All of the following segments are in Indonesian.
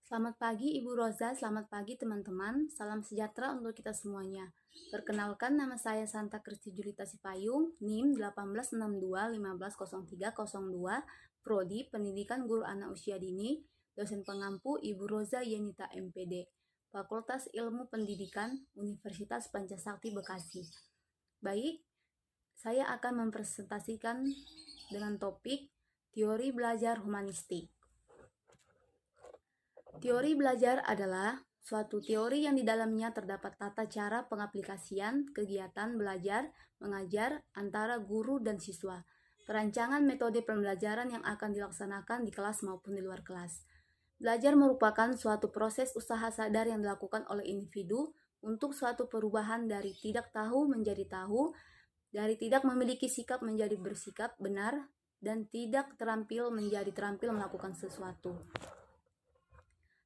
Selamat pagi Ibu Roza, selamat pagi teman-teman. Salam sejahtera untuk kita semuanya. Perkenalkan, nama saya Santa Kristi Julita Sipayung, NIM 1862150302, Prodi Pendidikan Guru Anak Usia Dini, dosen pengampu Ibu Roza Yenita MPD, Fakultas Ilmu Pendidikan, Universitas Pancasakti Bekasi. Baik, saya akan mempresentasikan dengan topik teori belajar humanistik. Teori belajar adalah suatu teori yang di dalamnya terdapat tata cara pengaplikasian kegiatan belajar mengajar antara guru dan siswa, perancangan metode pembelajaran yang akan dilaksanakan di kelas maupun di luar kelas. Belajar merupakan suatu proses usaha sadar yang dilakukan oleh individu untuk suatu perubahan dari tidak tahu menjadi tahu, dari tidak memiliki sikap menjadi bersikap benar, dan tidak terampil menjadi terampil melakukan sesuatu.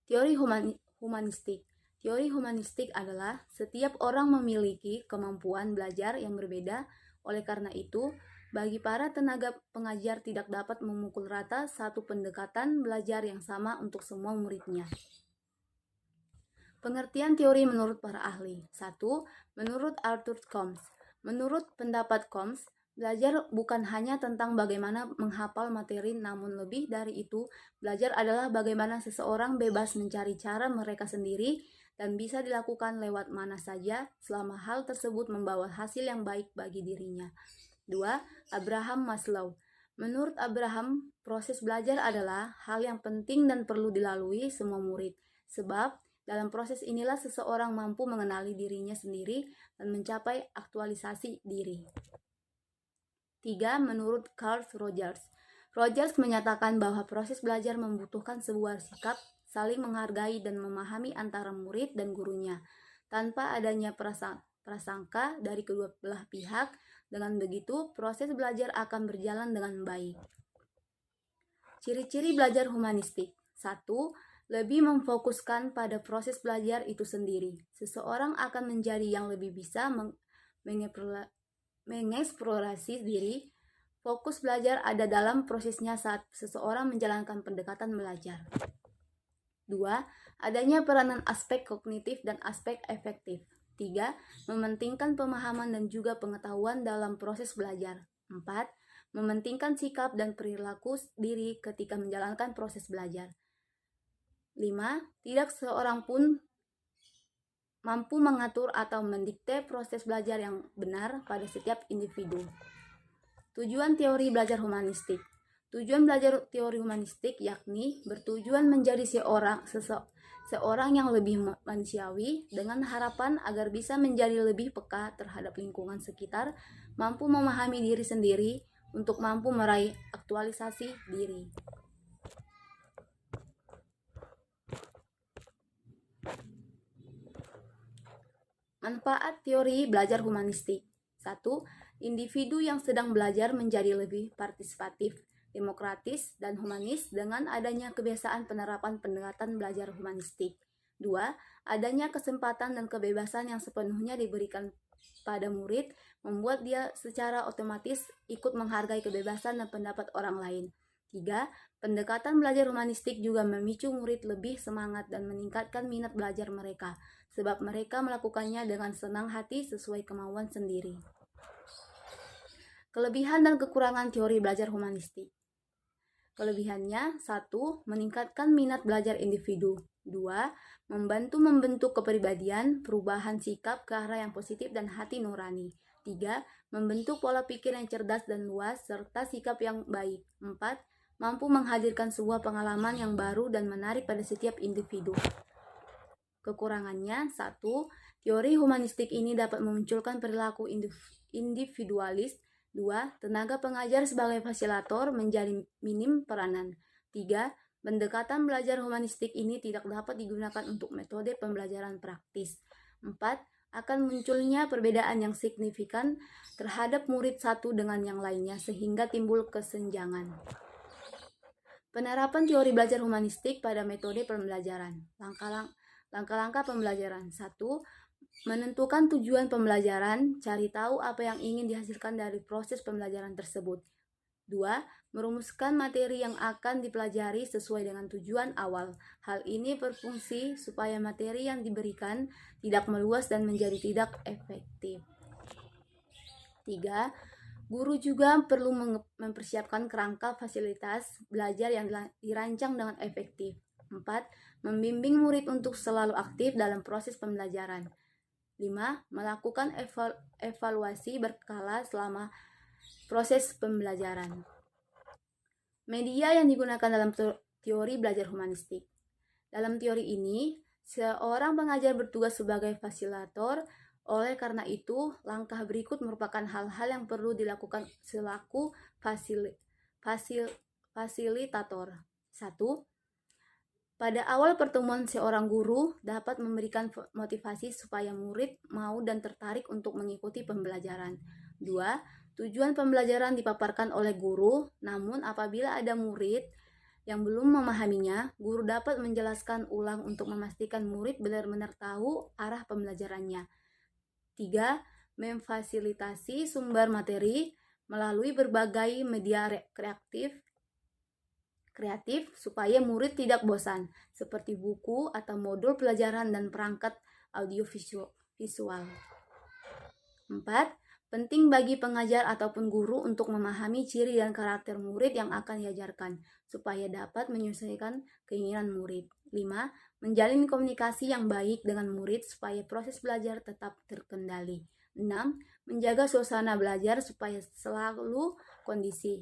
Teori humanistik. Teori humanistik adalah setiap orang memiliki kemampuan belajar yang berbeda. Oleh karena itu, bagi para tenaga pengajar tidak dapat memukul rata satu pendekatan belajar yang sama untuk semua muridnya. Pengertian teori menurut para ahli. 1. Menurut Arthur Combs. Menurut pendapat Combs, belajar bukan hanya tentang bagaimana menghafal materi, namun lebih dari itu, belajar adalah bagaimana seseorang bebas mencari cara mereka sendiri dan bisa dilakukan lewat mana saja selama hal tersebut membawa hasil yang baik bagi dirinya. 2. Abraham Maslow. Menurut Abraham, proses belajar adalah hal yang penting dan perlu dilalui semua murid, sebab dalam proses inilah seseorang mampu mengenali dirinya sendiri dan mencapai aktualisasi diri. 3. Menurut Carl Rogers. Rogers menyatakan bahwa proses belajar membutuhkan sebuah sikap saling menghargai dan memahami antara murid dan gurunya, tanpa adanya prasangka dari kedua belah pihak. Dengan begitu, proses belajar akan berjalan dengan baik. Ciri-ciri belajar humanistik. 1. Lebih memfokuskan pada proses belajar itu sendiri. Seseorang akan menjadi yang lebih bisa mengeksplorasi diri. Fokus belajar ada dalam prosesnya saat seseorang menjalankan pendekatan belajar. 2. Adanya peranan aspek kognitif dan aspek efektif. 3. Mementingkan pemahaman dan juga pengetahuan dalam proses belajar. 4. Mementingkan sikap dan perilaku diri ketika menjalankan proses belajar. 5. Tidak seorang pun mampu mengatur atau mendikte proses belajar yang benar pada setiap individu. Tujuan teori belajar humanistik. Tujuan belajar teori humanistik yakni bertujuan menjadi seorang yang lebih manusiawi dengan harapan agar bisa menjadi lebih peka terhadap lingkungan sekitar, mampu memahami diri sendiri untuk mampu meraih aktualisasi diri. Manfaat teori belajar humanistik. 1. Individu yang sedang belajar menjadi lebih partisipatif, demokratis, dan humanis dengan adanya kebiasaan penerapan pendekatan belajar humanistik. 2. Adanya kesempatan dan kebebasan yang sepenuhnya diberikan pada murid membuat dia secara otomatis ikut menghargai kebebasan dan pendapat orang lain. 3. Pendekatan belajar humanistik juga memicu murid lebih semangat dan meningkatkan minat belajar mereka, sebab mereka melakukannya dengan senang hati sesuai kemauan sendiri. Kelebihan dan kekurangan teori belajar humanistik. Kelebihannya, 1. Meningkatkan minat belajar individu. 2. Membantu membentuk kepribadian, perubahan sikap ke arah yang positif dan hati nurani. 3. Membentuk pola pikir yang cerdas dan luas, serta sikap yang baik. 4. Mampu menghadirkan sebuah pengalaman yang baru dan menarik pada setiap individu. Kekurangannya, 1. Teori humanistik ini dapat memunculkan perilaku individualis. 2. Tenaga pengajar sebagai fasilitator menjadi minim peranan. 3. Pendekatan belajar humanistik ini tidak dapat digunakan untuk metode pembelajaran praktis. 4. Akan munculnya perbedaan yang signifikan terhadap murid satu dengan yang lainnya sehingga timbul kesenjangan. Penerapan teori belajar humanistik pada metode pembelajaran. Langkah-langkah pembelajaran. 1. Menentukan tujuan pembelajaran, cari tahu apa yang ingin dihasilkan dari proses pembelajaran tersebut. 2. Merumuskan materi yang akan dipelajari sesuai dengan tujuan awal. Hal ini berfungsi supaya materi yang diberikan tidak meluas dan menjadi tidak efektif. 3. Guru juga perlu mempersiapkan kerangka fasilitas belajar yang dirancang dengan efektif. 4. Membimbing murid untuk selalu aktif dalam proses pembelajaran. 5. Melakukan evaluasi berkala selama proses pembelajaran. Media yang digunakan dalam teori belajar humanistik. Dalam teori ini, seorang pengajar bertugas sebagai fasilitator. Oleh karena itu, langkah berikut merupakan hal-hal yang perlu dilakukan selaku fasilitator. 1. Pada awal pertemuan, seorang guru dapat memberikan motivasi supaya murid mau dan tertarik untuk mengikuti pembelajaran. 2. Tujuan pembelajaran dipaparkan oleh guru, namun apabila ada murid yang belum memahaminya, guru dapat menjelaskan ulang untuk memastikan murid benar-benar tahu arah pembelajarannya. 3. Memfasilitasi sumber materi melalui berbagai media kreatif supaya murid tidak bosan, seperti buku atau modul pelajaran dan perangkat audiovisual. 4. Penting bagi pengajar ataupun guru untuk memahami ciri dan karakter murid yang akan diajarkan, supaya dapat menyesuaikan keinginan murid. 5. Menjalin komunikasi yang baik dengan murid supaya proses belajar tetap terkendali. 6. Menjaga suasana belajar supaya selalu kondisi.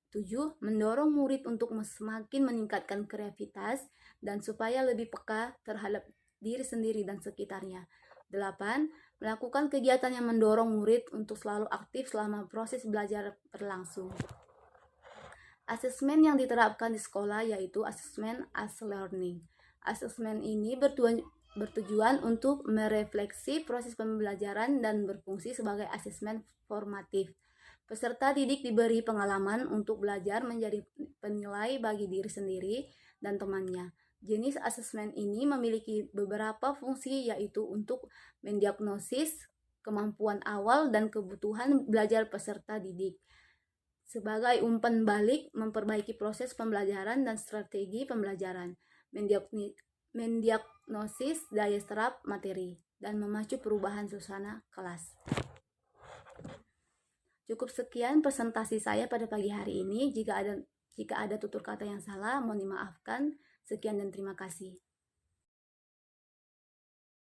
7. Mendorong murid untuk semakin meningkatkan kreativitas dan supaya lebih peka terhadap diri sendiri dan sekitarnya. 8. Melakukan kegiatan yang mendorong murid untuk selalu aktif selama proses belajar berlangsung. Asesmen yang diterapkan di sekolah yaitu asesmen as learning. Asesmen ini bertujuan untuk merefleksi proses pembelajaran dan berfungsi sebagai asesmen formatif. Peserta didik diberi pengalaman untuk belajar menjadi penilai bagi diri sendiri dan temannya. Jenis asesmen ini memiliki beberapa fungsi, yaitu untuk mendiagnosis kemampuan awal dan kebutuhan belajar peserta didik. Sebagai umpan balik, memperbaiki proses pembelajaran dan strategi pembelajaran, mendiagnosis daya serap materi, dan memacu perubahan suasana kelas. Cukup sekian presentasi saya pada pagi hari ini. Jika ada tutur kata yang salah, mohon dimaafkan. Sekian dan terima kasih.